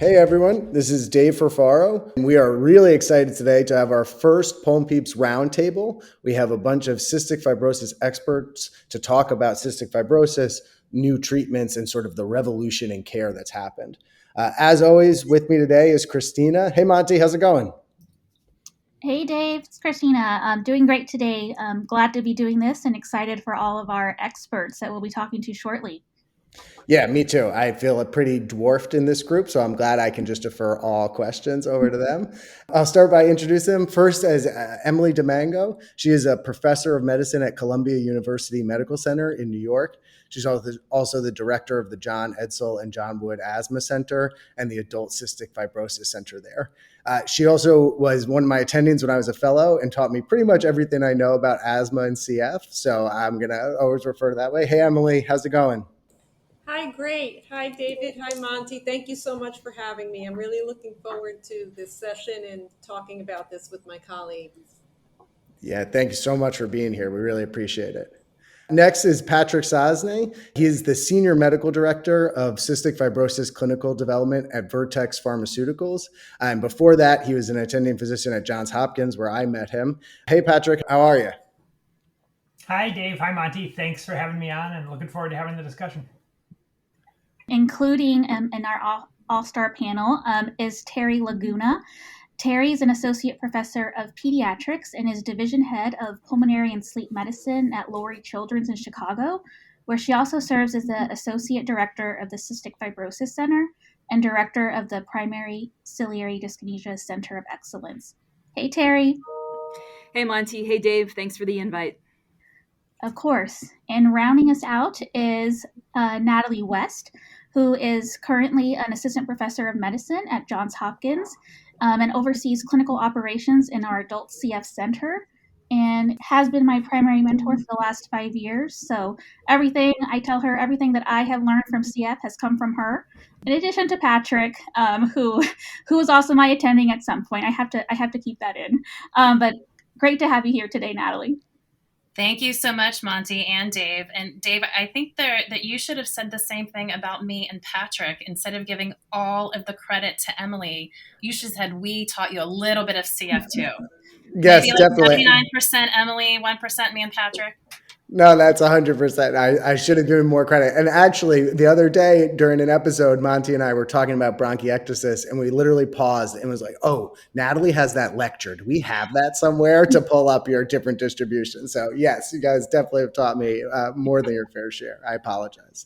Hey everyone, this is Dave Furfaro, and we are really excited today to have our first Pulm PEEPs Roundtable. We have a bunch of cystic fibrosis experts to talk about cystic fibrosis, new treatments, and sort of the revolution in care that's happened. As always, with me today is Kristina. Hey Monty, how's it going? Hey Dave, it's Kristina. I'm doing great today. I'm glad to be doing this and excited for all of our experts that we'll be talking to shortly. Yeah, me too. I feel pretty dwarfed in this group, so I'm glad I can just defer all questions over to them. I'll start by introducing them first as Emily DeMango. She is a professor of medicine at Columbia University Medical Center in New York. She's also the director of the John Edsall and John Wood Asthma Center and the Adult Cystic Fibrosis Center there. She also was one of my attendings when I was a fellow and taught me pretty much everything I know about asthma and CF. So I'm going to always refer to that way. Hey, Emily, how's it going? Hi, great. Hi, David. Hi, Monty. Thank you so much for having me. I'm really looking forward to this session and talking about this with my colleagues. Yeah, thank you so much for being here. We really appreciate it. Next is Patrick Sosne. He is the Senior Medical Director of Cystic Fibrosis Clinical Development at Vertex Pharmaceuticals. And before that, he was an attending physician at Johns Hopkins, where I met him. Hey, Patrick, how are you? Hi, Dave. Hi, Monty. Thanks for having me on and looking forward to having the discussion. Including in our all-star panel is Terry Laguna. Terry is an associate professor of pediatrics and is division head of pulmonary and sleep medicine at Lurie Children's in Chicago, where she also serves as the associate director of the Cystic Fibrosis Center and director of the Primary Ciliary Dyskinesia Center of Excellence. Hey, Terry. Hey, Monty. Hey, Dave. Thanks for the invite. Of course. And rounding us out is Natalie West, who is currently an assistant professor of medicine at Johns Hopkins and oversees clinical operations in our adult CF center and has been my primary mentor for the last 5 years. So everything I tell her, everything that I have learned from CF has come from her. In addition to Patrick, who was also my attending at some point. I have to keep that in. But great to have you here today, Natalie. Thank you so much, Monty and Dave. And Dave, I think that you should have said the same thing about me and Patrick. Instead of giving all of the credit to Emily, you should have said we taught you a little bit of CF too. Yes, Maybe like definitely. 99% Emily, 1% me and Patrick. No, that's 100%. I should have given more credit. And actually, the other day during an episode, Monty and I were talking about bronchiectasis, and we literally paused and was like, oh, Natalie has that lecture. Do we have that somewhere to pull up your different distributions? So yes, you guys definitely have taught me more than your fair share. I apologize.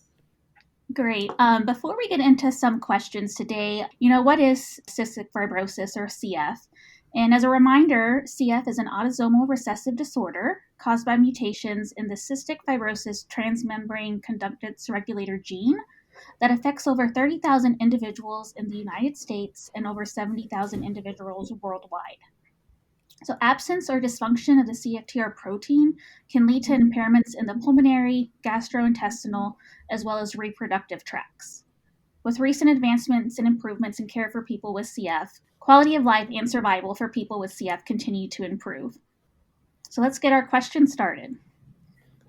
Great. Before we get into some questions today, what is cystic fibrosis or CF? And as a reminder, CF is an autosomal recessive disorder caused by mutations in the cystic fibrosis transmembrane conductance regulator gene that affects over 30,000 individuals in the United States and over 70,000 individuals worldwide. So absence or dysfunction of the CFTR protein can lead to impairments in the pulmonary, gastrointestinal, as well as reproductive tracts. With recent advancements and improvements in care for people with CF, quality of life and survival for people with CF continue to improve. So let's get our questions started.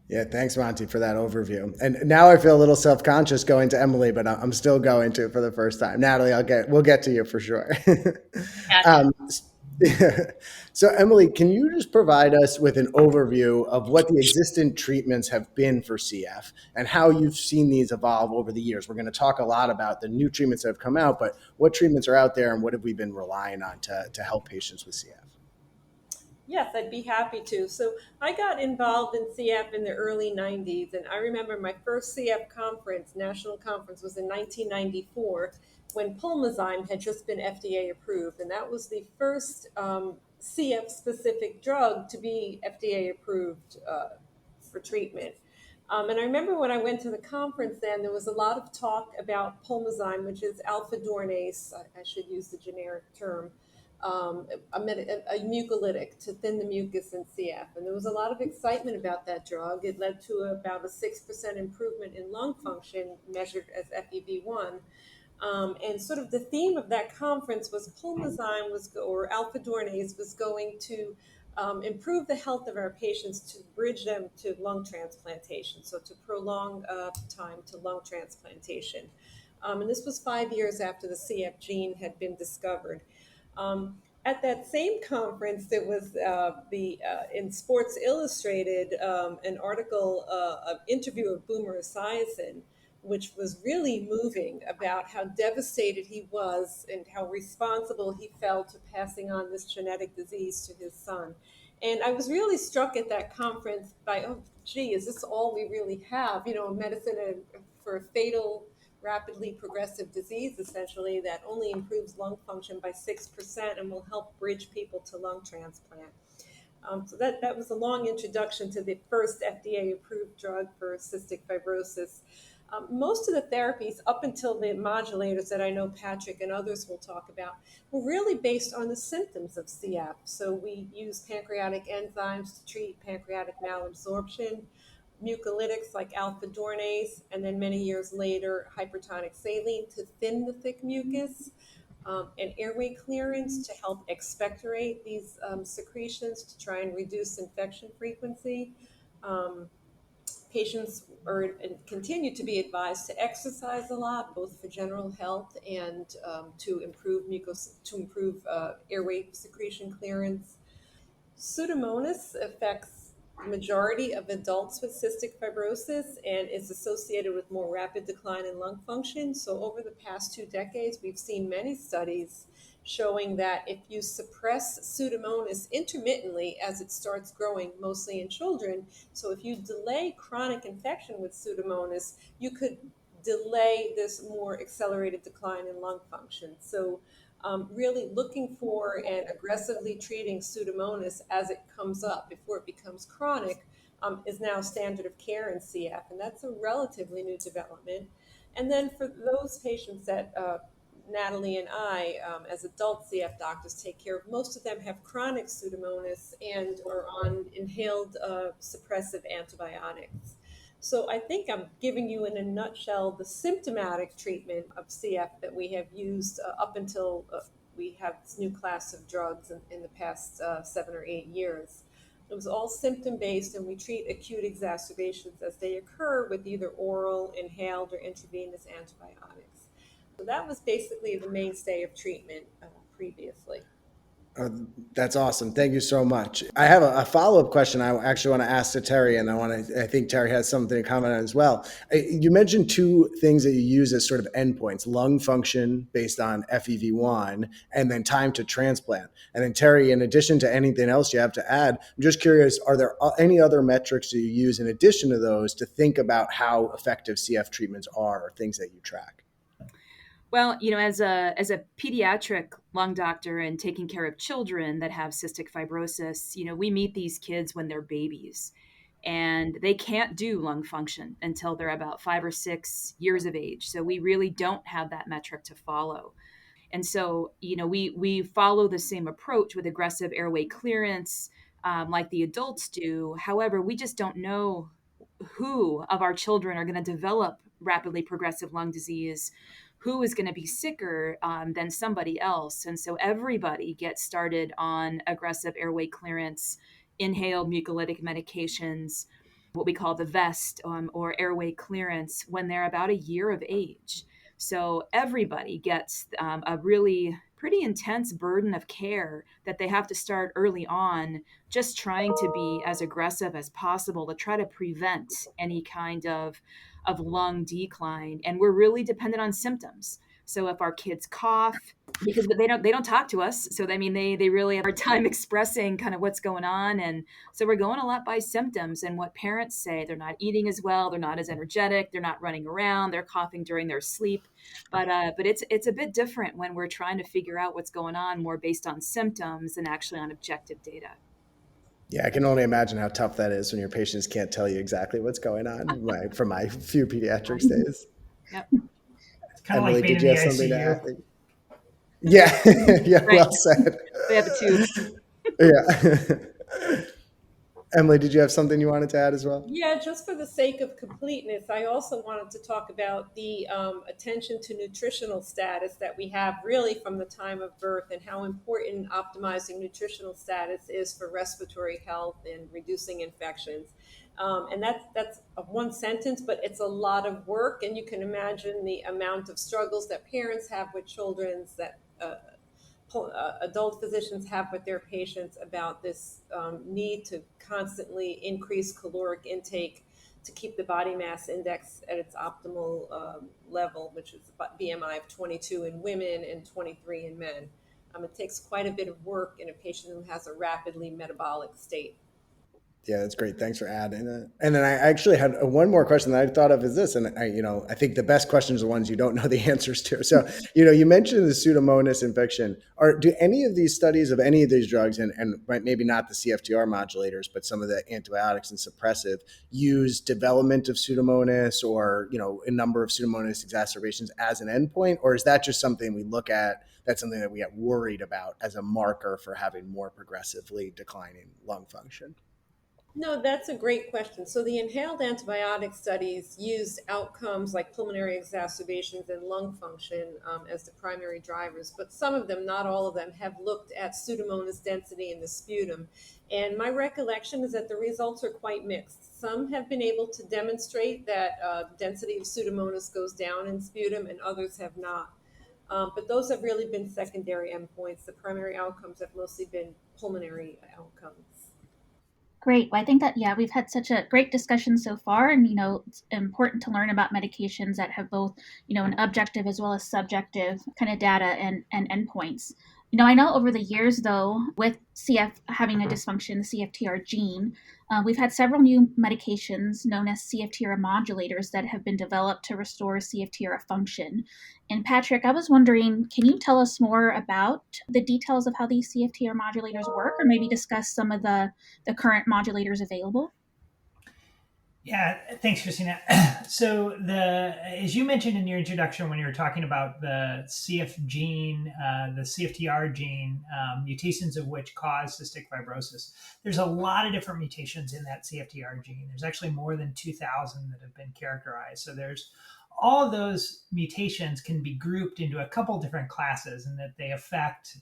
Yeah, thanks, Monty, for that overview. And now I feel a little self-conscious going to Emily, but I'm still going to for the first time. Natalie, we'll get to you for sure. So, Emily, can you just provide us with an overview of what the existing treatments have been for CF and how you've seen these evolve over the years? We're going to talk a lot about the new treatments that have come out, but what treatments are out there and what have we been relying on to help patients with CF? Yes, I'd be happy to. So I got involved in CF in the early 90s, and I remember my first CF conference, national conference, was in 1994 when Pulmozyme had just been FDA approved, and that was the first CF-specific drug to be FDA approved for treatment. And I remember when I went to the conference then, there was a lot of talk about Pulmozyme, which is alpha dornase, I should use the generic term, a mucolytic to thin the mucus in CF. And there was a lot of excitement about that drug. It led to about a 6% improvement in lung function measured as FEV1. And sort of the theme of that conference was Pulmozyme or alpha dornase was going to improve the health of our patients to bridge them to lung transplantation, so to prolong time to lung transplantation. And this was 5 years after the CF gene had been discovered. At that same conference, there was in Sports Illustrated an article, an interview of Boomer Esiason, which was really moving about how devastated he was and how responsible he felt to passing on this genetic disease to his son. And I was really struck at that conference by, oh, gee, is this all we really have? Medicine for fatal, rapidly progressive disease, essentially, that only improves lung function by 6% and will help bridge people to lung transplant. So that was a long introduction to the first FDA-approved drug for cystic fibrosis. Most of the therapies, up until the modulators that I know Patrick and others will talk about, were really based on the symptoms of CF. So we use pancreatic enzymes to treat pancreatic malabsorption, mucolytics like alpha dornase, and then many years later, hypertonic saline to thin the thick mucus, and airway clearance to help expectorate these secretions to try and reduce infection frequency. Patients are and continue to be advised to exercise a lot, both for general health and to improve airway secretion clearance. Pseudomonas affects the majority of adults with cystic fibrosis and is associated with more rapid decline in lung function. So over the past 2 decades, we've seen many studies showing that if you suppress Pseudomonas intermittently as it starts growing, mostly in children, so if you delay chronic infection with Pseudomonas, you could delay this more accelerated decline in lung function. So really looking for and aggressively treating Pseudomonas as it comes up before it becomes chronic is now standard of care in CF, and that's a relatively new development. And then for those patients that Natalie and I, as adult CF doctors, take care of, most of them have chronic Pseudomonas and are on inhaled suppressive antibiotics. So I think I'm giving you in a nutshell the symptomatic treatment of CF that we have used up until we have this new class of drugs in the past 7 or 8 years. It was all symptom-based, and we treat acute exacerbations as they occur with either oral, inhaled, or intravenous antibiotics. So that was basically the mainstay of treatment previously. That's awesome. Thank you so much. I have a follow-up question I actually want to ask to Terry, and I think Terry has something to comment on as well. You mentioned 2 things that you use as sort of endpoints: lung function based on FEV1, and then time to transplant. And then Terry, in addition to anything else you have to add, I'm just curious, are there any other metrics that you use in addition to those to think about how effective CF treatments are, or things that you track? Well, as a pediatric lung doctor and taking care of children that have cystic fibrosis, we meet these kids when they're babies, and they can't do lung function until they're about 5 or 6 years of age. So we really don't have that metric to follow. And so, we follow the same approach with aggressive airway clearance, like the adults do. However, we just don't know who of our children are going to develop rapidly progressive lung disease, who is going to be sicker than somebody else. And so everybody gets started on aggressive airway clearance, inhaled mucolytic medications, what we call the VEST or airway clearance, when they're about a year of age. So everybody gets a really pretty intense burden of care that they have to start early on, just trying to be as aggressive as possible to try to prevent any kind of lung decline. And we're really dependent on symptoms. So if our kids cough, because they don't talk to us, so I mean they really have a hard time expressing kind of what's going on, and so we're going a lot by symptoms and what parents say. They're not eating as well, they're not as energetic, they're not running around, they're coughing during their sleep. But it's a bit different when we're trying to figure out what's going on more based on symptoms and actually on objective data. Yeah, I can only imagine how tough that is when your patients can't tell you exactly what's going on from my few pediatrics days. Yep. It's kind of Emily, like being did in you the have something to ICU. add? Yeah, yeah, Right. well said. They have a tube. Yeah. Emily, did you have something you wanted to add as well? Yeah, just for the sake of completeness, I also wanted to talk about the attention to nutritional status that we have really from the time of birth, and how important optimizing nutritional status is for respiratory health and reducing infections. And that's a one sentence, but it's a lot of work, and you can imagine the amount of struggles that parents have with children, that adult physicians have with their patients about this need to constantly increase caloric intake to keep the body mass index at its optimal level, which is BMI of 22 in women and 23 in men. It takes quite a bit of work in a patient who has a rapidly metabolic state. Yeah, that's great. Thanks for adding that. And then I actually had one more question that I thought of is this, and I think the best questions are the ones you don't know the answers to. So, you mentioned the Pseudomonas infection. Do any of these studies of any of these drugs, and maybe not the CFTR modulators, but some of the antibiotics and suppressive, use development of Pseudomonas or, a number of Pseudomonas exacerbations as an endpoint? Or is that just something we look at, that's something that we get worried about as a marker for having more progressively declining lung function? No, that's a great question. So the inhaled antibiotic studies used outcomes like pulmonary exacerbations and lung function as the primary drivers, but some of them, not all of them, have looked at Pseudomonas density in the sputum. And my recollection is that the results are quite mixed. Some have been able to demonstrate that density of Pseudomonas goes down in sputum, and others have not. But those have really been secondary endpoints. The primary outcomes have mostly been pulmonary outcomes. Great. Well, I think that, we've had such a great discussion so far. And, it's important to learn about medications that have both, an objective as well as subjective kind of data and endpoints. I know over the years, though, with CF having a dysfunction, the CFTR gene, we've had several new medications known as CFTR modulators that have been developed to restore CFTR function. And Patrick, I was wondering, can you tell us more about the details of how these CFTR modulators work, or maybe discuss some of the current modulators available? Yeah, thanks, Kristina. So as you mentioned in your introduction, when you were talking about the the CFTR gene, mutations of which cause cystic fibrosis, there's a lot of different mutations in that CFTR gene. There's actually more than 2,000 that have been characterized. So there's all of those mutations can be grouped into a couple different classes, and that they affect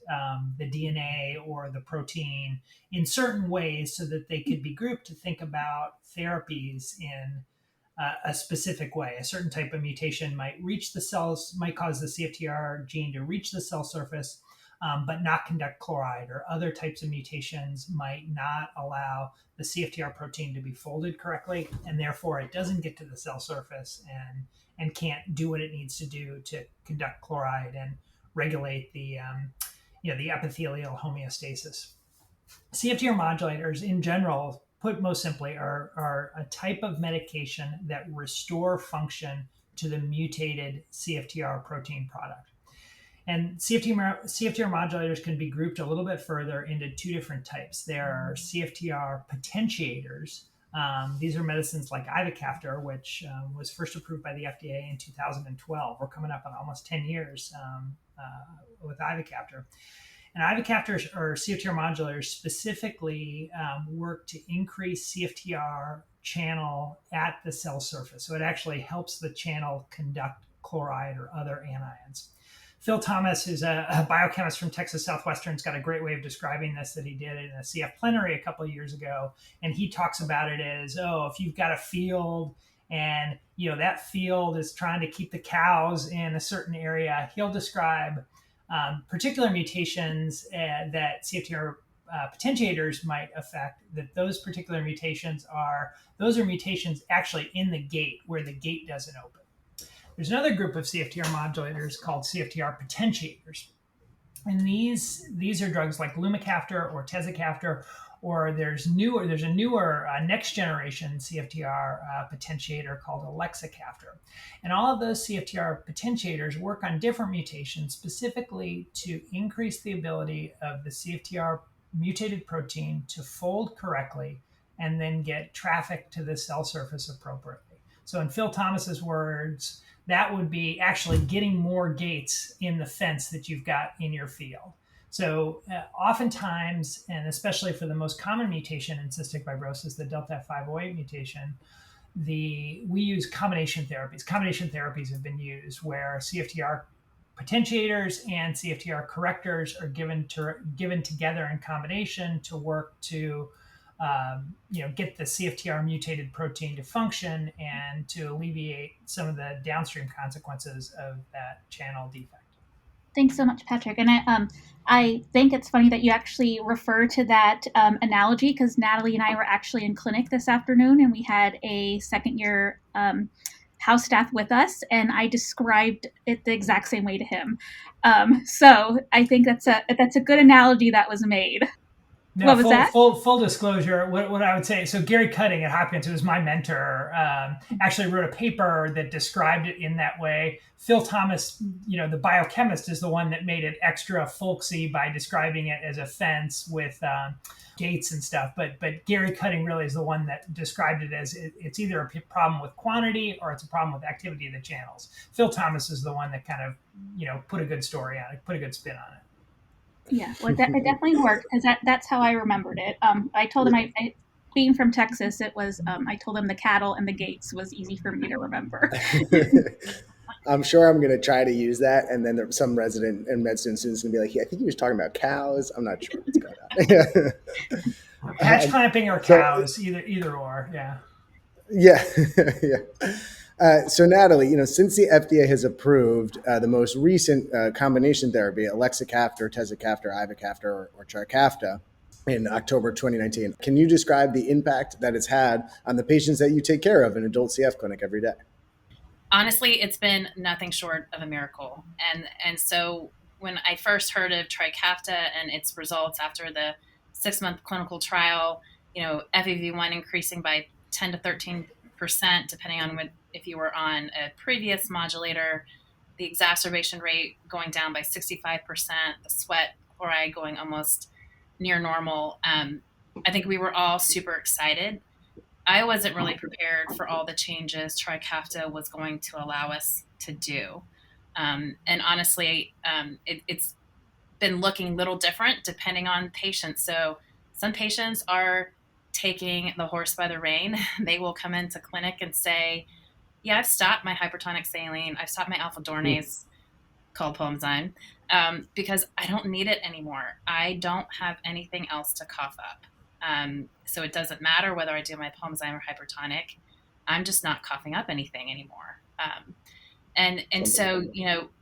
the DNA or the protein in certain ways so that they could be grouped to think about therapies in a specific way. A certain type of mutation might reach the cells, might cause the CFTR gene to reach the cell surface, but not conduct chloride, or other types of mutations might not allow the CFTR protein to be folded correctly, and therefore it doesn't get to the cell surface and can't do what it needs to do to conduct chloride and regulate the epithelial homeostasis. CFTR modulators in general, put most simply, are a type of medication that restore function to the mutated CFTR protein product. And CFTR modulators can be grouped a little bit further into two different types. There are CFTR potentiators. These are medicines like Ivacaftor, which was first approved by the FDA in 2012. We're coming up on almost 10 years with Ivacaftor. And Ivacaftor or CFTR modulators specifically work to increase CFTR channel at the cell surface. So it actually helps the channel conduct chloride or other anions. Phil Thomas, who's a biochemist from Texas Southwestern, has got a great way of describing this that he did in a CF plenary a couple of years ago. And he talks about it as, if you've got a field and that field is trying to keep the cows in a certain area, he'll describe particular mutations that CFTR potentiators might affect, that those particular mutations are mutations actually in the gate where the gate doesn't open. There's another group of CFTR modulators called CFTR potentiators. And these are drugs like Lumacaftor or Tezacaftor, or there's a newer next generation CFTR potentiator called Ivacaftor. And all of those CFTR potentiators work on different mutations, specifically to increase the ability of the CFTR mutated protein to fold correctly and then get traffic to the cell surface appropriately. So in Phil Thomas's words, that would be actually getting more gates in the fence that you've got in your field. So oftentimes, and especially for the most common mutation in cystic fibrosis, the delta F508 mutation, we use combination therapies. Combination therapies have been used where CFTR potentiators and CFTR correctors are given together in combination to work to get the CFTR mutated protein to function and to alleviate some of the downstream consequences of that channel defect. Thanks so much, Patrick. And I think it's funny that you actually refer to that analogy, because Natalie and I were actually in clinic this afternoon, and we had a second year house staff with us, and I described it the exact same way to him. So I think that's a good analogy that was made. No, what was that? Full disclosure, what I would say, so Gary Cutting at Hopkins, who was my mentor, actually wrote a paper that described it in that way. Phil Thomas, the biochemist, is the one that made it extra folksy by describing it as a fence with gates and stuff. But Gary Cutting really is the one that described it as it's either a problem with quantity or it's a problem with activity of the channels. Phil Thomas is the one that kind of, put a good story on it, put a good spin on it. Yeah, well, it definitely worked, because that's how I remembered it. I told him, I being from Texas, it was, I told him the cattle and the gates was easy for me to remember. I'm sure I'm going to try to use that, and then some resident and med student is going to be like, I think he was talking about cows. I'm not sure what's going on. Patch clamping or cows, either or, yeah. Yeah, yeah. So Natalie, since the FDA has approved the most recent combination therapy, Ivacaftor, Tezacaftor, Ivacaftor, or Trikafta, in October 2019, can you describe the impact that it's had on the patients that you take care of in adult CF clinic every day? Honestly, it's been nothing short of a miracle. And so when I first heard of Trikafta and its results after the 6-month clinical trial, FEV1 increasing by 10 to 13%, depending on if you were on a previous modulator, the exacerbation rate going down by 65%, the sweat chloride going almost near normal. I think we were all super excited. I wasn't really prepared for all the changes Trikafta was going to allow us to do. And honestly, it's been looking a little different depending on patients. So some patients are taking the horse by the rein. They will come into clinic and say, yeah, I've stopped my hypertonic saline. I've stopped my alpha dornase, called Pulm because I don't need it anymore. I don't have anything else to cough up. So it doesn't matter whether I do my Pulm or hypertonic. I'm just not coughing up anything anymore. And so,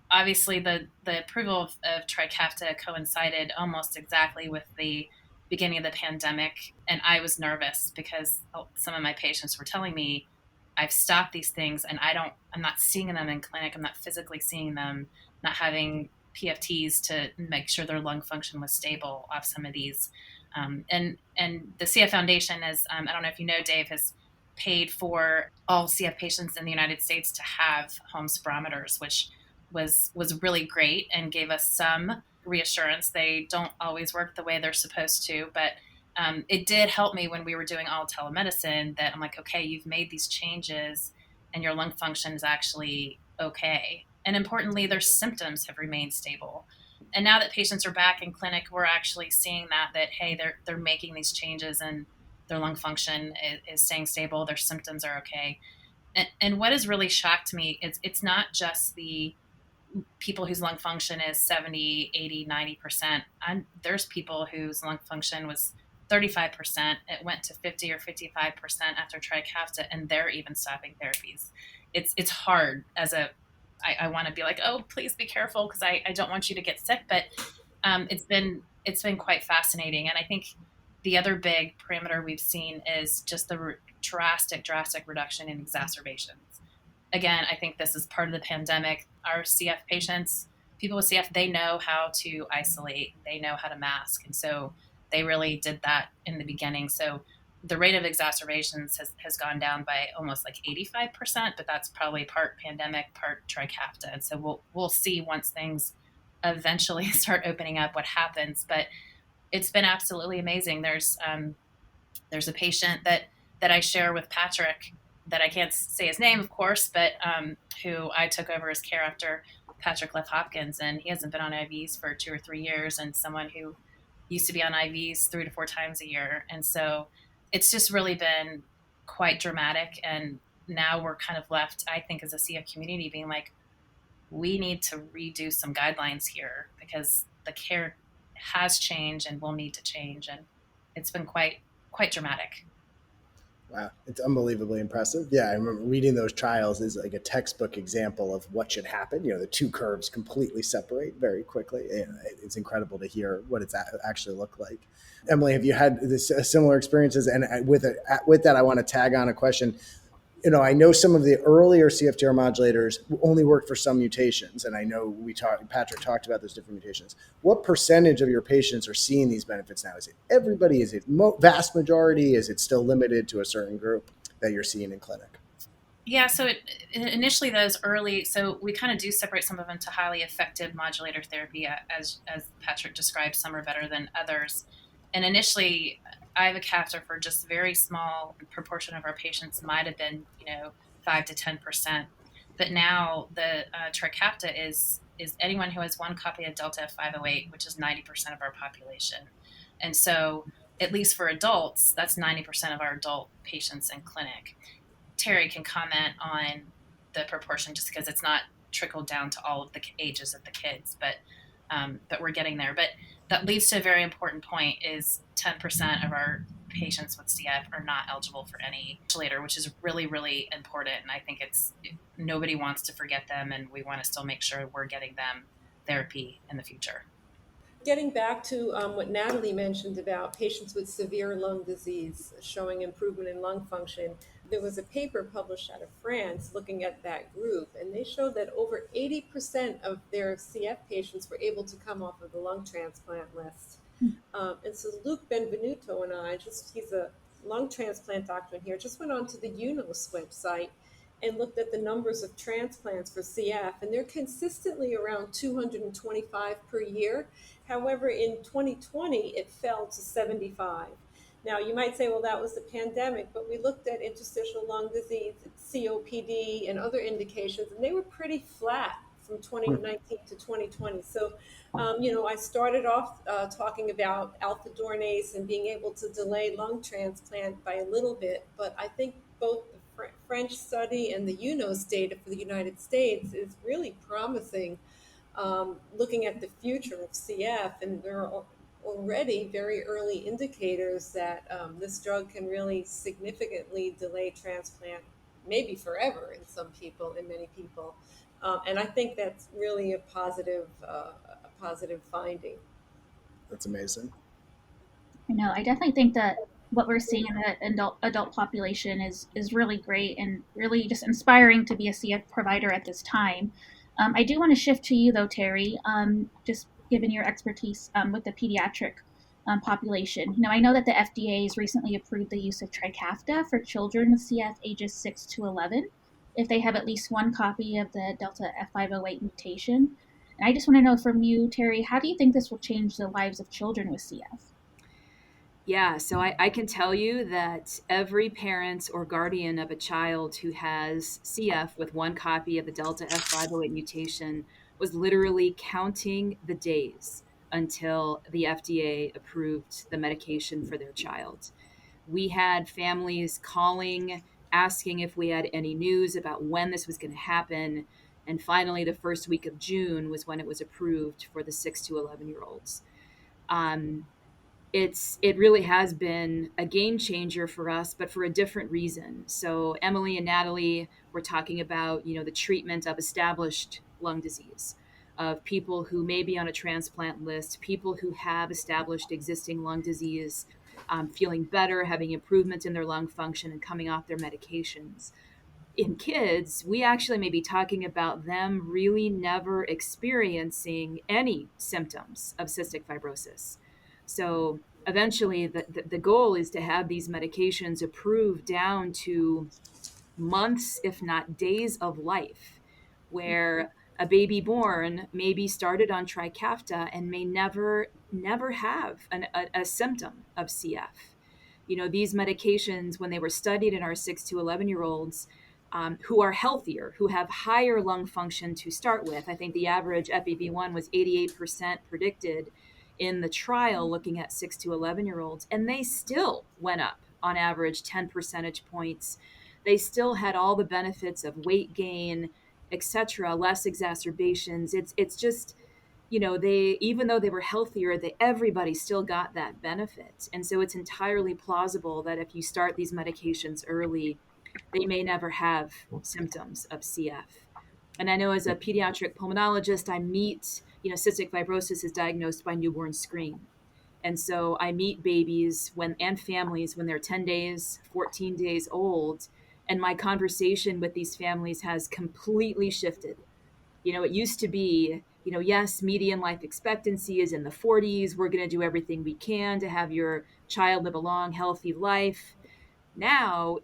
obviously the approval of Trikafta coincided almost exactly with the beginning of the pandemic. And I was nervous because some of my patients were telling me, I've stopped these things and I'm not seeing them in clinic. I'm not physically seeing them, not having PFTs to make sure their lung function was stable off some of these. And the CF Foundation, as I don't know if you know, Dave, has paid for all CF patients in the United States to have home spirometers, which was really great and gave us some reassurance. They don't always work the way they're supposed to, but it did help me when we were doing all telemedicine that I'm like, okay, you've made these changes and your lung function is actually okay. And importantly, their symptoms have remained stable. And now that patients are back in clinic, we're actually seeing that hey, they're making these changes and their lung function is staying stable. Their symptoms are okay. And what has really shocked me is it's not just the people whose lung function is 70, 80, 90%. There's people whose lung function was 35%. It went to 50 or 55% after Trikafta, and they're even stopping therapies. It's hard I want to be like, oh, please be careful because I don't want you to get sick. But it's been quite fascinating. And I think the other big parameter we've seen is just the drastic reduction in exacerbations. Again, I think this is part of the pandemic. Our CF patients, people with CF, they know how to isolate. They know how to mask. And so they really did that in the beginning. So the rate of exacerbations has gone down by almost like 85%, but that's probably part pandemic, part Trikafta. And so we'll see once things eventually start opening up what happens. But it's been absolutely amazing. There's a patient that I share with Patrick that I can't say his name, of course, but who I took over his care after Patrick left Hopkins, and he hasn't been on IVs for 2 or 3 years, and someone who used to be on IVs 3 to 4 times a year. And so it's just really been quite dramatic. And now we're kind of left, I think, as a CF community being like, we need to redo some guidelines here because the care has changed and will need to change. And it's been quite dramatic. Wow, it's unbelievably impressive. Yeah, I remember reading those trials is like a textbook example of what should happen. The two curves completely separate very quickly. It's incredible to hear what it's actually looked like. Emily, have you had this similar experiences? And with that, I want to tag on a question. I know some of the earlier CFTR modulators only work for some mutations, and I know Patrick talked about those different mutations. What percentage of your patients are seeing these benefits now? Is it everybody? Is it vast majority? Is it still limited to a certain group that you're seeing in clinic? Yeah, so initially those early, so we kind of do separate some of them to highly effective modulator therapy, as Patrick described. Some are better than others, and initially, Ivacaftor for just very small proportion of our patients might have been 5 to 10%, but now the Trikafta is anyone who has one copy of Delta F508, which is 90% of our population, and so at least for adults, that's 90% of our adult patients in clinic. Terry can comment on the proportion just because it's not trickled down to all of the ages of the kids, but we're getting there. But that leads to a very important point is 10% of our patients with CF are not eligible for any modulator, which is really, really important. And I think nobody wants to forget them, and we want to still make sure we're getting them therapy in the future. Getting back to what Natalie mentioned about patients with severe lung disease showing improvement in lung function, there was a paper published out of France looking at that group, and they showed that over 80% of their CF patients were able to come off of the lung transplant list. And so Luke Benvenuto and he's a lung transplant doctor in here, just went on to the UNOS website and looked at the numbers of transplants for CF, and they're consistently around 225 per year. However, in 2020, it fell to 75. Now, you might say, well, that was the pandemic, but we looked at interstitial lung disease, COPD, and other indications, and they were pretty flat from 2019 to 2020. So, I started off talking about alpha dornase and being able to delay lung transplant by a little bit, but I think both the French study and the UNOS data for the United States is really promising, looking at the future of CF, and there are already very early indicators that this drug can really significantly delay transplant, maybe forever in some people, in many people. And I think that's really a positive finding. That's amazing. I definitely think that what we're seeing in the adult population is really great and really just inspiring to be a CF provider at this time. I do want to shift to you though, Terry, just given your expertise with the pediatric population. I know that the FDA has recently approved the use of Trikafta for children with CF ages 6 to 11 if they have at least one copy of the Delta F508 mutation. And I just want to know from you, Terry, how do you think this will change the lives of children with CF? Yeah, so I can tell you that every parent or guardian of a child who has CF with one copy of the Delta F508 mutation was literally counting the days until the FDA approved the medication for their child. We had families calling, asking if we had any news about when this was going to happen. And finally, the first week of June was when it was approved for the 6 to 11-year-olds. It really has been a game changer for us, but for a different reason. So Emily and Natalie were talking about, the treatment of established lung disease, of people who may be on a transplant list, people who have established existing lung disease, feeling better, having improvement in their lung function and coming off their medications. In kids, we actually may be talking about them really never experiencing any symptoms of cystic fibrosis. So eventually the goal is to have these medications approved down to months, if not days of life, where a baby born may be started on Trikafta and may never have a symptom of CF. These medications, when they were studied in our 6 to 11-year-olds, who are healthier, who have higher lung function to start with. I think the average FEV1 was 88% predicted in the trial looking at 6 to 11-year-olds, and they still went up on average 10 percentage points. They still had all the benefits of weight gain, etc., less exacerbations. It's just, they, even though they were healthier, everybody still got that benefit. And so it's entirely plausible that if you start these medications early, they may never have symptoms of CF. And I know as a pediatric pulmonologist, I meet, cystic fibrosis is diagnosed by newborn screen. And so I meet babies and families when they're 10 days, 14 days old. And my conversation with these families has completely shifted. It used to be, yes, median life expectancy is in the 40s. We're going to do everything we can to have your child live a long, healthy life. Now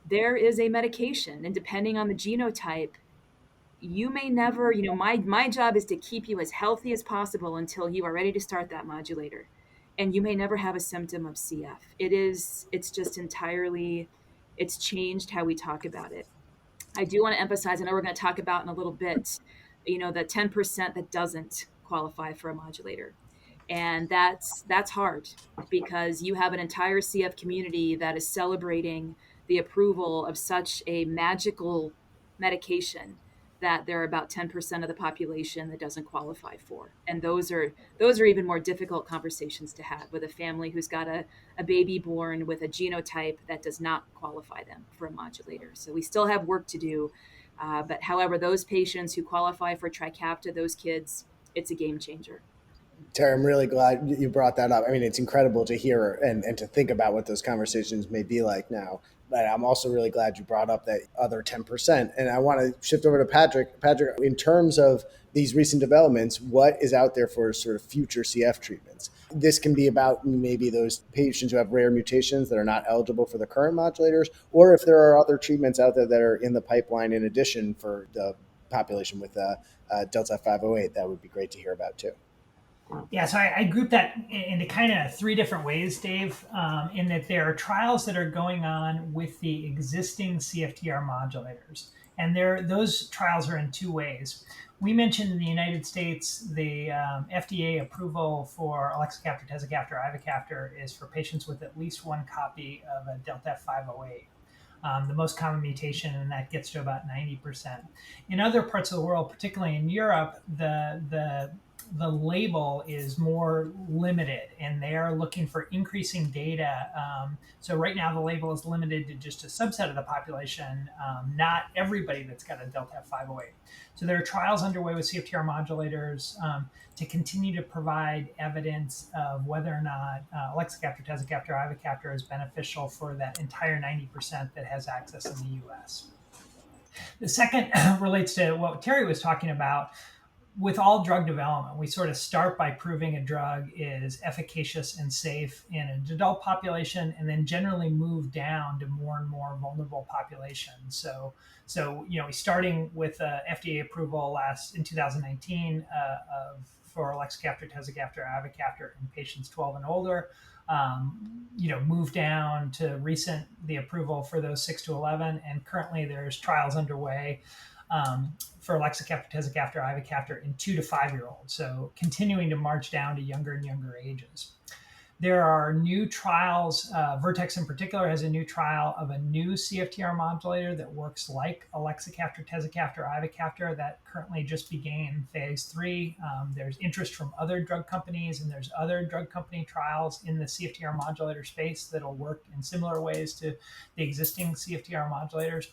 there is a medication, and depending on the genotype, you may never, my job is to keep you as healthy as possible until you are ready to start that modulator. And you may never have a symptom of CF. It's just entirely, it's changed how we talk about it. I do want to emphasize, I know we're going to talk about in a little bit, the 10% that doesn't qualify for a modulator. And that's hard because you have an entire CF community that is celebrating the approval of such a magical medication that there are about 10% of the population that doesn't qualify for. And those are even more difficult conversations to have with a family who's got a baby born with a genotype that does not qualify them for a modulator. So we still have work to do. But however, those patients who qualify for Trikafta, those kids, it's a game changer. Terry, I'm really glad you brought that up. I mean, it's incredible to hear and to think about what those conversations may be like now. But I'm also really glad you brought up that other 10%. And I want to shift over to Patrick. Patrick, in terms of these recent developments, what is out there for sort of future CF treatments? This can be about maybe those patients who have rare mutations that are not eligible for the current modulators, or if there are other treatments out there that are in the pipeline in addition for the population with Delta 508, that would be great to hear about too. Yeah, so I grouped that into kind of three different ways, Dave, in that there are trials that are going on with the existing CFTR modulators. And those trials are in two ways. We mentioned in the United States, the FDA approval for Ivacaftor, Tezacaftor, Ivacaftor is for patients with at least one copy of a Delta 508. The most common mutation, and that gets to about 90%. In other parts of the world, particularly in Europe, the label is more limited, and they are looking for increasing data. So right now the label is limited to just a subset of the population, not everybody that's got a Delta 508. So there are trials underway with CFTR modulators to continue to provide evidence of whether or not Ivacaftor, Tezacaftor, Ivacaftor is beneficial for that entire 90% that has access in the US. The second relates to what Terry was talking about. With all drug development, we sort of start by proving a drug is efficacious and safe in an adult population, and then generally move down to more and more vulnerable populations. So starting with FDA approval in 2019 for Ivacaftor, Tezacaftor, Ivacaftor in patients 12 and older. Move down to the approval for those 6 to 11, and currently there's trials underway for Ivacaftor, Tezacaftor, Ivacaftor in 2 to 5-year-olds. So continuing to march down to younger and younger ages. There are new trials. Vertex in particular has a new trial of a new CFTR modulator that works like Ivacaftor, Tezacaftor, Ivacaftor that currently just began phase 3. There's interest from other drug companies, and there's other drug company trials in the CFTR modulator space that'll work in similar ways to the existing CFTR modulators.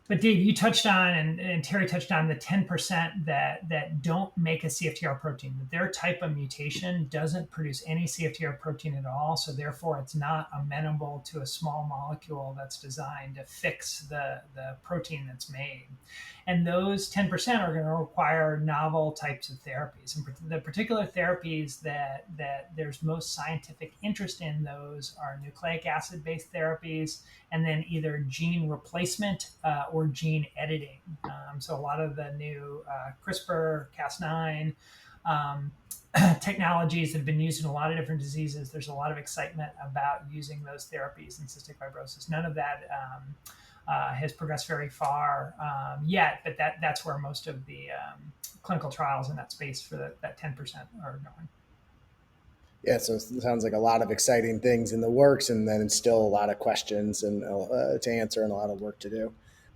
But Dave, you touched on, and Terry touched on, the 10% that don't make a CFTR protein. That their type of mutation doesn't produce any CFTR protein at all, so therefore it's not amenable to a small molecule that's designed to fix the protein that's made. And those 10% are going to require novel types of therapies. And the particular therapies that there's most scientific interest in, those are nucleic acid-based therapies, and then either gene replacement or gene editing. So a lot of the new CRISPR, Cas9, technologies that have been used in a lot of different diseases. There's a lot of excitement about using those therapies in cystic fibrosis. None of that has progressed very far yet, but that's where most of the clinical trials in that space for that 10% are going. Yeah, so it sounds like a lot of exciting things in the works, and then still a lot of questions and to answer and a lot of work to do.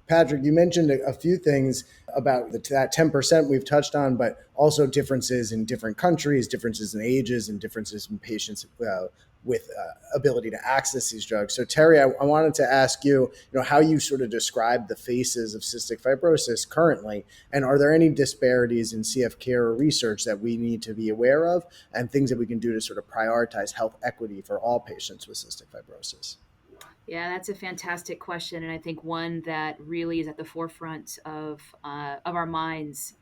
Patrick, you mentioned a few things about that 10% we've touched on, but also differences in different countries, differences in ages, and differences in patients with ability to access these drugs. So Terry, I wanted to ask you, how you sort of describe the faces of cystic fibrosis currently, and are there any disparities in CF care or research that we need to be aware of, and things that we can do to sort of prioritize health equity for all patients with cystic fibrosis? Yeah, that's a fantastic question, and I think one that really is at the forefront of our minds.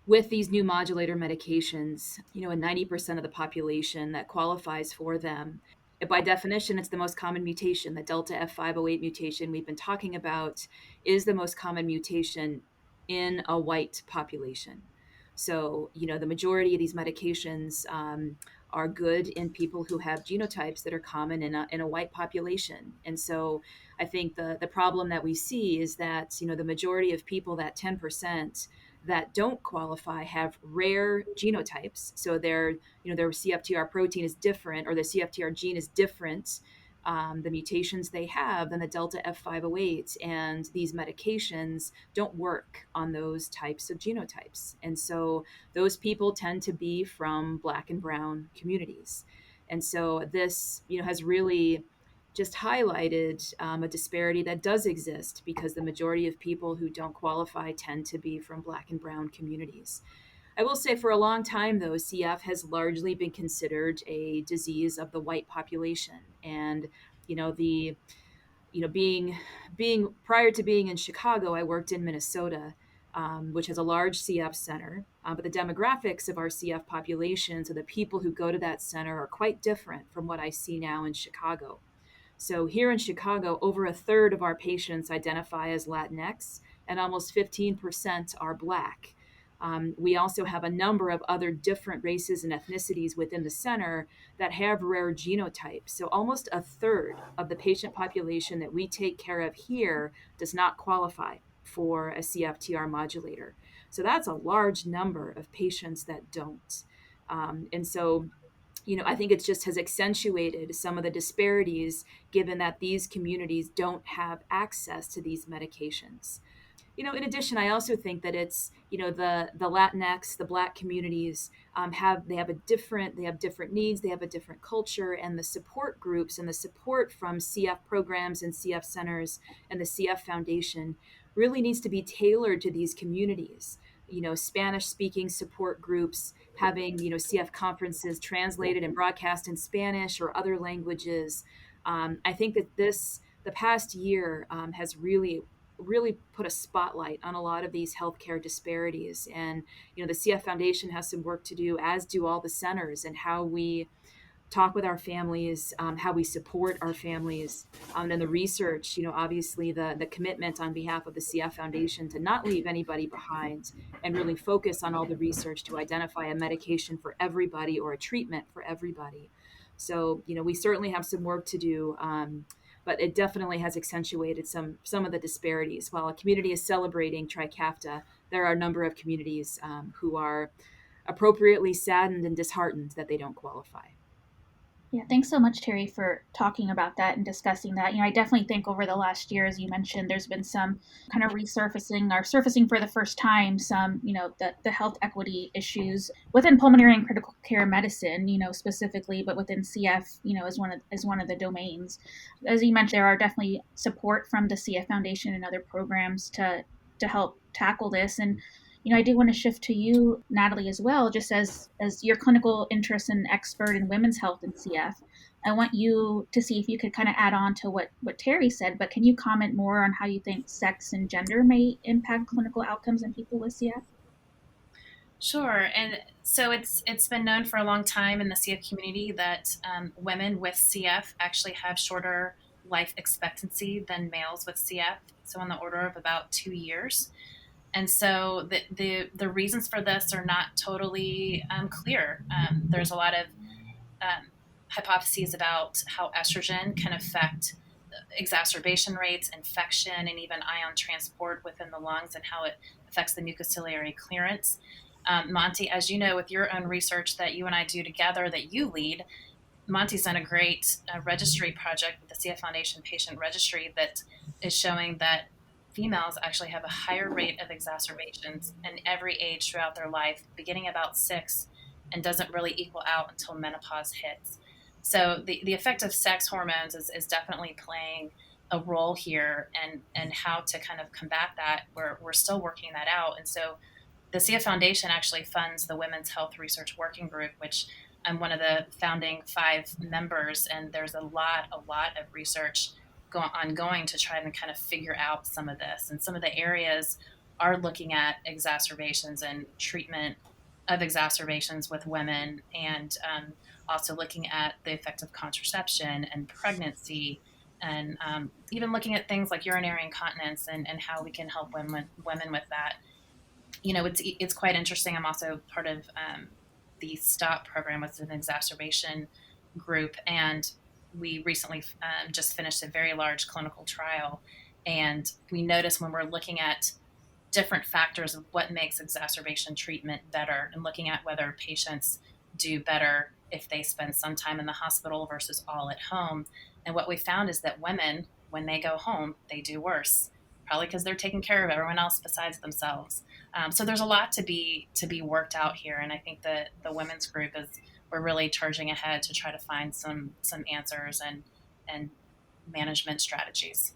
With these new modulator medications, and 90% of the population that qualifies for them, by definition, it's the most common mutation. The Delta F508 mutation we've been talking about is the most common mutation in a white population. So, the majority of these medications are good in people who have genotypes that are common in a white population. And so I think the problem that we see is that, the majority of people, that 10%, that don't qualify, have rare genotypes. So their CFTR protein is different, or the CFTR gene is different, the mutations they have, than the Delta F508. And these medications don't work on those types of genotypes. And so those people tend to be from Black and brown communities. And so this, has really just highlighted a disparity that does exist, because the majority of people who don't qualify tend to be from Black and brown communities. I will say, for a long time, though, CF has largely been considered a disease of the white population. And, being prior to being in Chicago, I worked in Minnesota, which has a large CF center. But the demographics of our CF population, so the people who go to that center, are quite different from what I see now in Chicago. So here in Chicago, over a third of our patients identify as Latinx, and almost 15% are Black. We also have a number of other different races and ethnicities within the center that have rare genotypes. So almost a third of the patient population that we take care of here does not qualify for a CFTR modulator. So that's a large number of patients that don't. And so I think it just has accentuated some of the disparities, given that these communities don't have access to these medications. In addition, I also think that it's, the Latinx, the Black communities have different needs, they have a different culture, and the support groups and the support from CF programs and CF centers and the CF Foundation really needs to be tailored to these communities. Spanish-speaking support groups having, CF conferences translated and broadcast in Spanish or other languages. I think that the past year has really put a spotlight on a lot of these healthcare disparities. And, the CF Foundation has some work to do, as do all the centers, and how we talk with our families, how we support our families, and the research, obviously the commitment on behalf of the CF Foundation to not leave anybody behind, and really focus on all the research to identify a medication for everybody or a treatment for everybody. So, we certainly have some work to do, but it definitely has accentuated some of the disparities. While a community is celebrating Trikafta, there are a number of communities who are appropriately saddened and disheartened that they don't qualify. Yeah, thanks so much, Terry, for talking about that and discussing that. I definitely think over the last year, as you mentioned, there's been some kind of resurfacing or surfacing for the first time some, the health equity issues within pulmonary and critical care medicine, specifically, but within CF, as one of the domains. As you mentioned, there are definitely support from the CF Foundation and other programs to help tackle this. And I do want to shift to you, Natalie, as well, just as your clinical interest and expert in women's health and CF. I want you to see if you could kind of add on to what Terry said, but can you comment more on how you think sex and gender may impact clinical outcomes in people with CF? Sure. And so it's been known for a long time in the CF community that women with CF actually have shorter life expectancy than males with CF, so on the order of about 2 years. And so the reasons for this are not totally clear. There's a lot of hypotheses about how estrogen can affect exacerbation rates, infection, and even ion transport within the lungs, and how it affects the mucociliary clearance. Monty, as you know, with your own research that you and I do together that you lead, Monty's done a great registry project with the CF Foundation Patient Registry that is showing that females actually have a higher rate of exacerbations in every age throughout their life, beginning about 6, and doesn't really equal out until menopause hits. So the effect of sex hormones is definitely playing a role here, and how to kind of combat that. We're still working that out. And so the CF Foundation actually funds the Women's Health Research Working Group, which I'm one of the founding 5 members, and there's a lot of research ongoing to try and kind of figure out some of this. And some of the areas are looking at exacerbations and treatment of exacerbations with women, and also looking at the effect of contraception and pregnancy, and even looking at things like urinary incontinence, and how we can help women with that. It's quite interesting. I'm also part of the STOP program, with an exacerbation group, and we recently just finished a very large clinical trial. And we notice when we're looking at different factors of what makes exacerbation treatment better, and looking at whether patients do better if they spend some time in the hospital versus all at home. And what we found is that women, when they go home, they do worse, probably because they're taking care of everyone else besides themselves. So there's a lot to be worked out here, and I think that the women's group we're really charging ahead to try to find some answers and management strategies.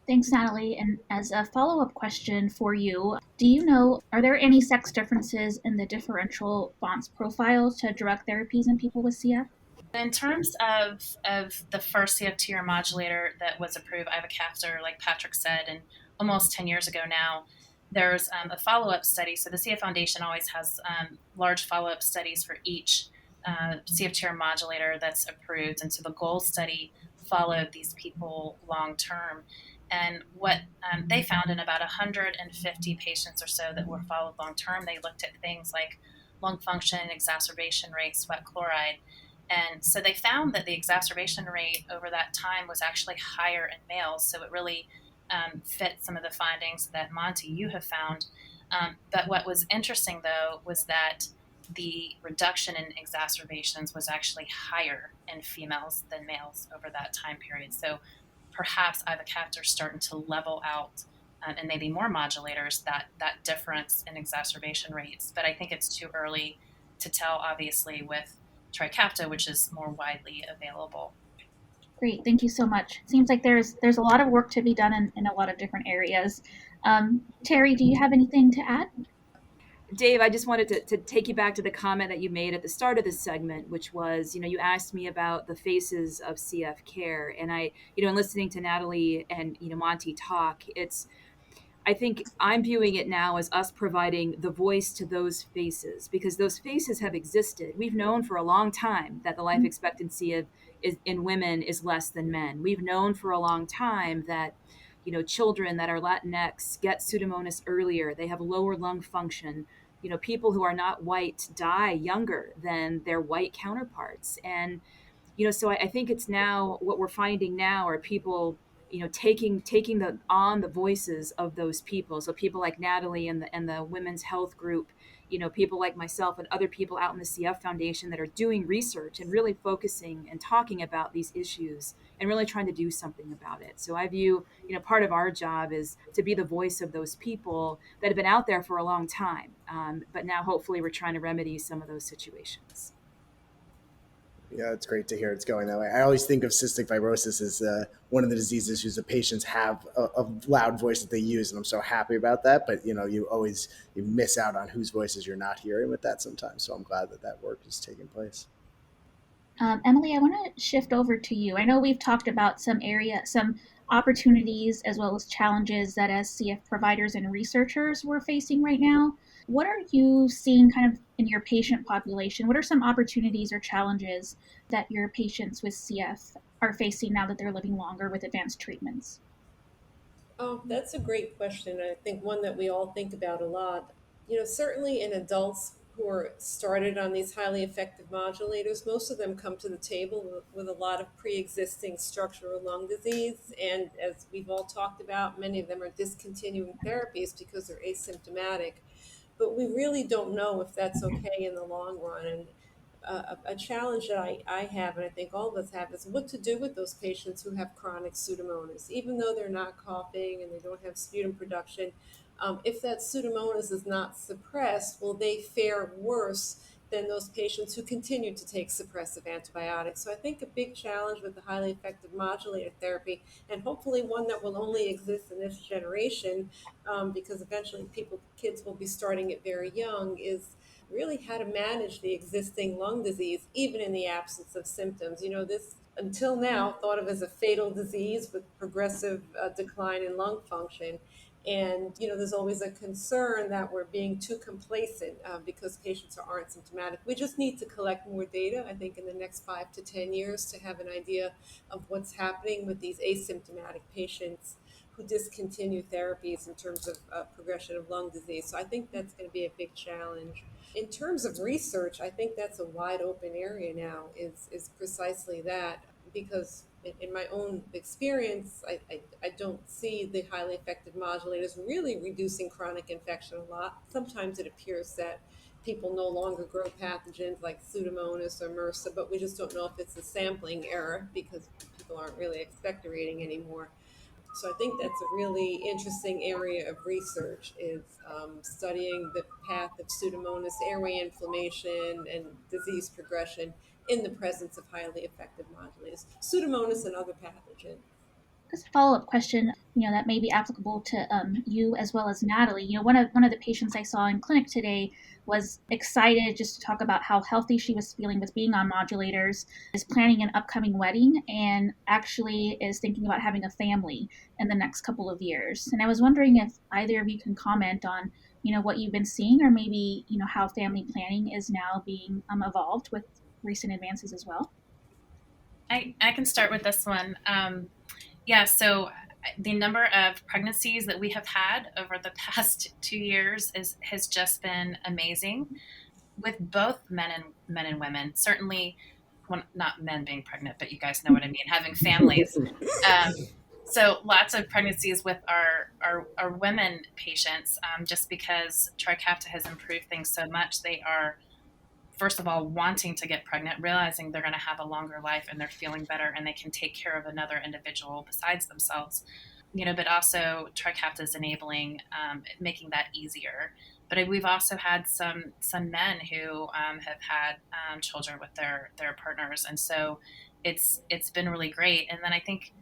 Thanks, Natalie. And as a follow-up question for you, do you know, are there any sex differences in the differential response profiles to drug therapies in people with CF? In terms of the first CFTR modulator that was approved, Ivacaftor, like Patrick said, and almost 10 years ago now, there's a follow-up study. So the CF Foundation always has large follow-up studies for each CFTR modulator that's approved. And so the GOAL study followed these people long-term. And what they found in about 150 patients or so that were followed long-term, they looked at things like lung function, exacerbation rate, sweat chloride. And so they found that the exacerbation rate over that time was actually higher in males. So it really fit some of the findings that, Monty, you have found. But what was interesting, though, was that the reduction in exacerbations was actually higher in females than males over that time period. So perhaps Ivacaftor starting to level out, and maybe more modulators, that difference in exacerbation rates. But I think it's too early to tell, obviously, with Trikafta, which is more widely available. Great, thank you so much. It seems like there's a lot of work to be done in a lot of different areas. Terry, do you have anything to add? Dave, I just wanted to take you back to the comment that you made at the start of this segment, which was, you asked me about the faces of CF care. And I, in listening to Natalie and, Monty talk, I think I'm viewing it now as us providing the voice to those faces, because those faces have existed. We've known for a long time that the life expectancy in women is less than men. We've known for a long time that, children that are Latinx get Pseudomonas earlier. They have lower lung function. People who are not white die younger than their white counterparts. And, so I think it's now what we're finding now are people, taking the voices of those people. So people like Natalie and the Women's Health Group, people like myself and other people out in the CF Foundation that are doing research and really focusing and talking about these issues and really trying to do something about it. So I view, part of our job is to be the voice of those people that have been out there for a long time. But now hopefully we're trying to remedy some of those situations. Yeah, it's great to hear it's going that way. I always think of cystic fibrosis as one of the diseases whose the patients have a loud voice that they use, and I'm so happy about that. But you miss out on whose voices you're not hearing with that sometimes. So I'm glad that work is taking place. Emily, I want to shift over to you. I know we've talked about some opportunities as well as challenges that as CF providers and researchers we're facing right now. What are you seeing kind of in your patient population? What are some opportunities or challenges that your patients with CF are facing now that they're living longer with advanced treatments? Oh, that's a great question. I think one that we all think about a lot. Certainly in adults who are started on these highly effective modulators, most of them come to the table with a lot of pre-existing structural lung disease. And as we've all talked about, many of them are discontinuing therapies because they're asymptomatic. But we really don't know if that's okay in the long run. And a challenge that I have, and I think all of us have, is what to do with those patients who have chronic pseudomonas, even though they're not coughing and they don't have sputum production. If that pseudomonas is not suppressed, will they fare worse than those patients who continue to take suppressive antibiotics? So I think a big challenge with the highly effective modulator therapy, and hopefully one that will only exist in this generation, because eventually kids will be starting it very young, is really how to manage the existing lung disease, even in the absence of symptoms. This until now thought of as a fatal disease with progressive decline in lung function. And, there's always a concern that we're being too complacent because patients aren't symptomatic. We just need to collect more data, I think, in the next 5 to 10 years to have an idea of what's happening with these asymptomatic patients who discontinue therapies in terms of progression of lung disease. So I think that's going to be a big challenge. In terms of research, I think that's a wide open area now, is precisely that, because in my own experience, I don't see the highly effective modulators really reducing chronic infection a lot. Sometimes it appears that people no longer grow pathogens like Pseudomonas or MRSA, but we just don't know if it's a sampling error because people aren't really expectorating anymore. So I think that's a really interesting area of research, is studying the path of Pseudomonas airway inflammation and disease progression in the presence of highly effective modulators, Pseudomonas and other pathogens. Just a follow-up question, that may be applicable to you as well as Natalie. One of the patients I saw in clinic today was excited just to talk about how healthy she was feeling with being on modulators, is planning an upcoming wedding, and actually is thinking about having a family in the next couple of years. And I was wondering if either of you can comment on, what you've been seeing, or maybe, how family planning is now being evolved with recent advances as well. I can start with this one. Yeah, so the number of pregnancies that we have had over the past 2 years has just been amazing, with both men and women. Certainly, well, not men being pregnant, but you guys know what I mean, having families. So lots of pregnancies with our women patients, just because Trikafta has improved things so much. They are, first of all, wanting to get pregnant, realizing they're going to have a longer life and they're feeling better and they can take care of another individual besides themselves. But also Trikafta is enabling, making that easier. But we've also had some men who have had children with their partners, and so it's been really great. And then I think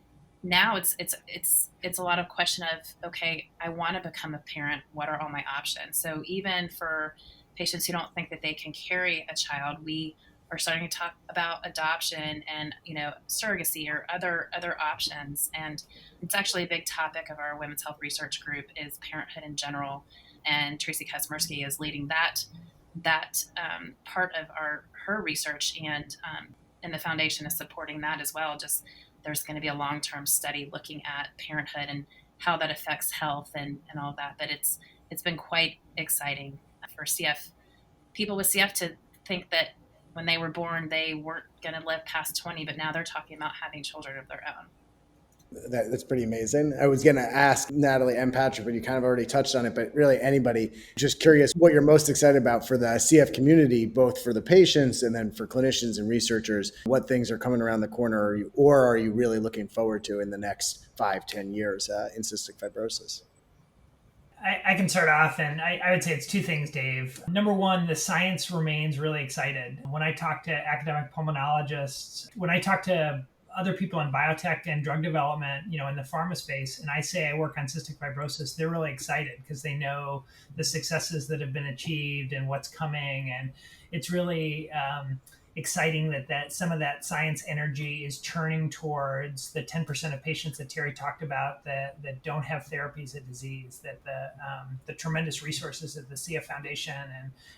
now it's a lot of question of, okay, I want to become a parent. What are all my options? So even for patients who don't think that they can carry a child, we are starting to talk about adoption and surrogacy or other options. And it's actually a big topic of our women's health research group, is parenthood in general. And Tracy Kazmersky is leading that part of her research, and the foundation is supporting that as well. Just there's going to be a long-term study looking at parenthood and how that affects health and all that. But it's been quite exciting for CF people with CF to think that when they were born they weren't going to live past 20, but now they're talking about having children of their own. That's pretty amazing. I was going to ask Natalie and Patrick, but you kind of already touched on it, but really anybody, just curious what you're most excited about for the CF community, both for the patients and then for clinicians and researchers. What things are coming around the corner, or are you really looking forward to in the next 5-10 years in cystic fibrosis? I can start off, and I would say it's two things, Dave. Number one, the science remains really excited. When I talk to academic pulmonologists, when I talk to other people in biotech and drug development, in the pharma space, and I say I work on cystic fibrosis, they're really excited because they know the successes that have been achieved and what's coming. And it's really, exciting that some of that science energy is turning towards the 10% of patients that Terry talked about that don't have therapies of disease, that the tremendous resources that the CF Foundation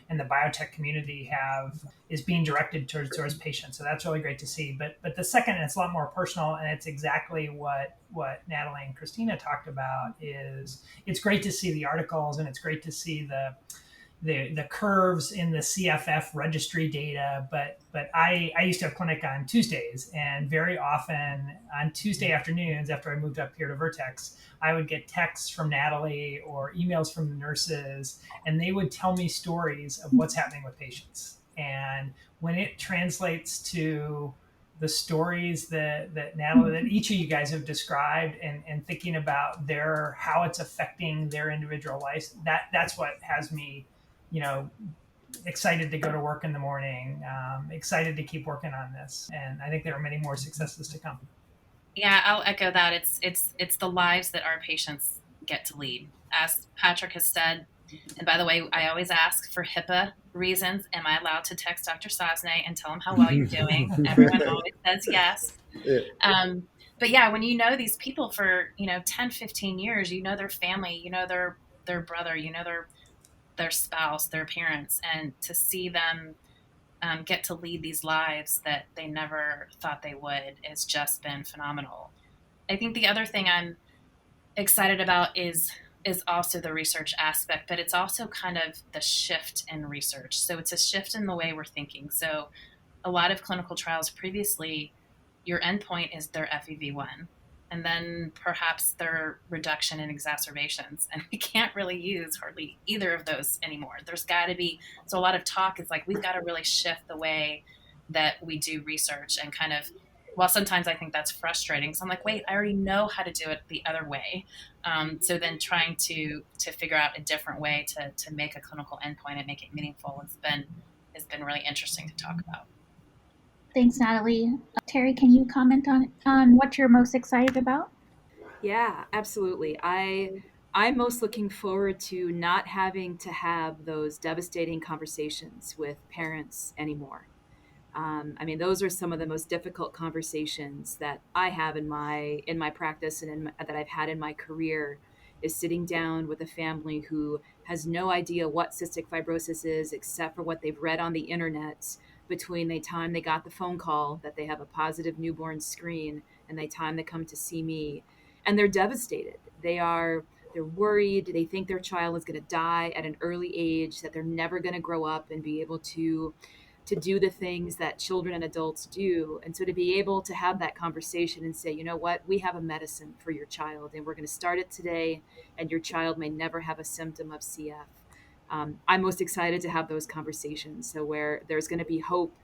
and the biotech community have is being directed towards patients. So that's really great to see. But the second, and it's a lot more personal, and it's exactly what Natalie and Kristina talked about, is it's great to see the articles, and it's great to see the curves in the CFF registry data, but I used to have clinic on Tuesdays, and very often on Tuesday afternoons after I moved up here to Vertex, I would get texts from Natalie or emails from the nurses, and they would tell me stories of what's happening with patients. And when it translates to the stories that Natalie, that each of you guys have described, and thinking about how it's affecting their individual lives, that's what has me, excited to go to work in the morning, excited to keep working on this. And I think there are many more successes to come. Yeah, I'll echo that. It's the lives that our patients get to lead. As Patrick has said, and by the way, I always ask for HIPAA reasons. Am I allowed to text Dr. Sosne and tell him how well you're doing? Everyone always says yes. Yeah. But yeah, when you know these people for 10, 15 years, you know their family, you know their brother, you know their spouse, their parents, and to see them get to lead these lives that they never thought they would has just been phenomenal. I think the other thing I'm excited about is also the research aspect, but it's also kind of the shift in research. So it's a shift in the way we're thinking. So a lot of clinical trials previously, your endpoint is their FEV1, and then perhaps their reduction in exacerbations. And we can't really use hardly either of those anymore. There's got to be, so a lot of talk is like, we've got to really shift the way that we do research, and kind of, well, sometimes I think that's frustrating. So I'm like, wait, I already know how to do it the other way. So then trying to figure out a different way to make a clinical endpoint and make it meaningful has been really interesting to talk about. Thanks, Natalie. Terry, can you comment on what you're most excited about? Yeah, absolutely. I'm most looking forward to not having to have those devastating conversations with parents anymore. I mean, those are some of the most difficult conversations that I have in my practice, and that I've had in my career, is sitting down with a family who has no idea what cystic fibrosis is except for what they've read on the internet between the time they got the phone call that they have a positive newborn screen and the time they come to see me. And they're devastated. They're worried. They think their child is going to die at an early age, that they're never going to grow up and be able to do the things that children and adults do. And so to be able to have that conversation and say, you know what, we have a medicine for your child, and we're going to start it today, and your child may never have a symptom of CF. I'm most excited to have those conversations. So where there's going to be hope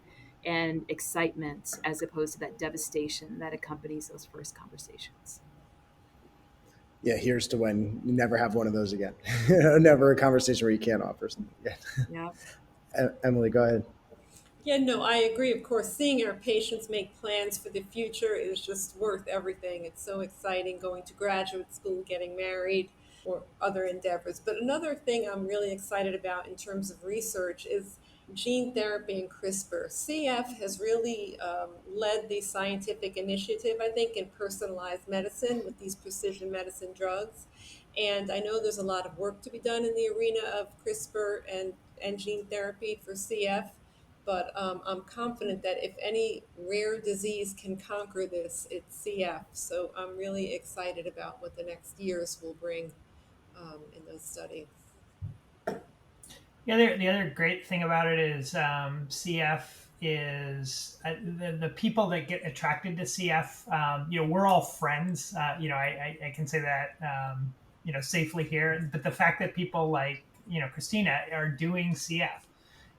and excitement, as opposed to that devastation that accompanies those first conversations. Yeah, here's to when you never have one of those again. Never a conversation where you can't offer something again. Yeah. Emily, go ahead. Yeah, no, I agree. Of course, seeing our patients make plans for the future is just worth everything. It's so exciting going to graduate school, getting married, or other endeavors. But another thing I'm really excited about in terms of research is gene therapy and CRISPR. CF has really led the scientific initiative, I think, in personalized medicine with these precision medicine drugs. And I know there's a lot of work to be done in the arena of CRISPR and gene therapy for CF. But I'm confident that if any rare disease can conquer this, it's CF. So I'm really excited about what the next years will bring in those studies. Yeah, the other great thing about it is CF is the people that get attracted to CF. We're all friends. I can say that safely here. But the fact that people like Kristina are doing CF,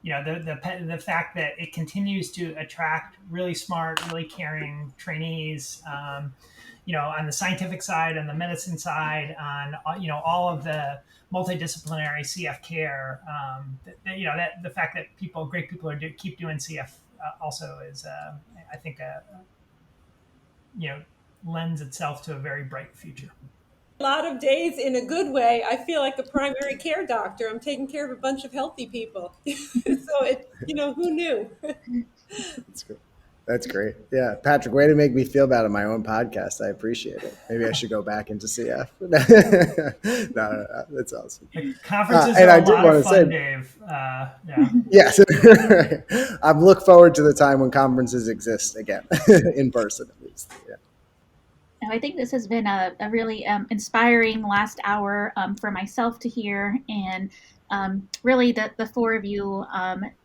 the fact that it continues to attract really smart, really caring trainees, on the scientific side, on the medicine side, on all of the multidisciplinary CF care. That the fact that great people keep doing CF also is, I think, lends itself to a very bright future. A lot of days in a good way. I feel like a primary care doctor. I'm taking care of a bunch of healthy people. So who knew? That's great. That's great. Yeah, Patrick, way to make me feel bad on my own podcast. I appreciate it. Maybe I should go back into CF. No, that's awesome. The conferences And are I a did lot want of to fun, say, Dave. Yeah. yes, I look forward to the time when conferences exist again, in person at least. Yeah. I think this has been a really inspiring last hour for myself to hear. And really, the four of you,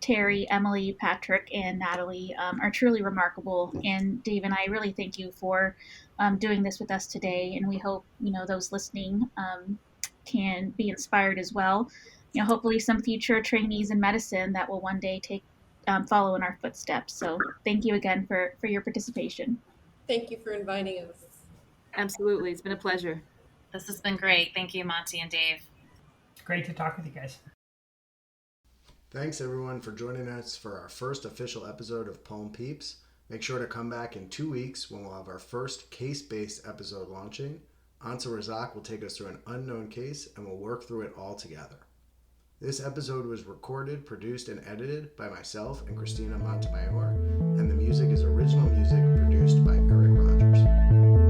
Terry, Emily, Patrick, and Natalie, are truly remarkable. And Dave and I really thank you for doing this with us today. And we hope, those listening can be inspired as well. Hopefully some future trainees in medicine that will one day follow in our footsteps. So thank you again for your participation. Thank you for inviting us. Absolutely. It's been a pleasure. This has been great. Thank you, Monty and Dave. It's great to talk with you guys. Thanks everyone for joining us for our first official episode of Pulm PEEPs. Make sure to come back in 2 weeks when we'll have our first case-based episode launching. Ansa Razak will take us through an unknown case and we'll work through it all together. This episode was recorded, produced, and edited by myself and Kristina Montemayor, and the music is original music produced by Eric Rogers.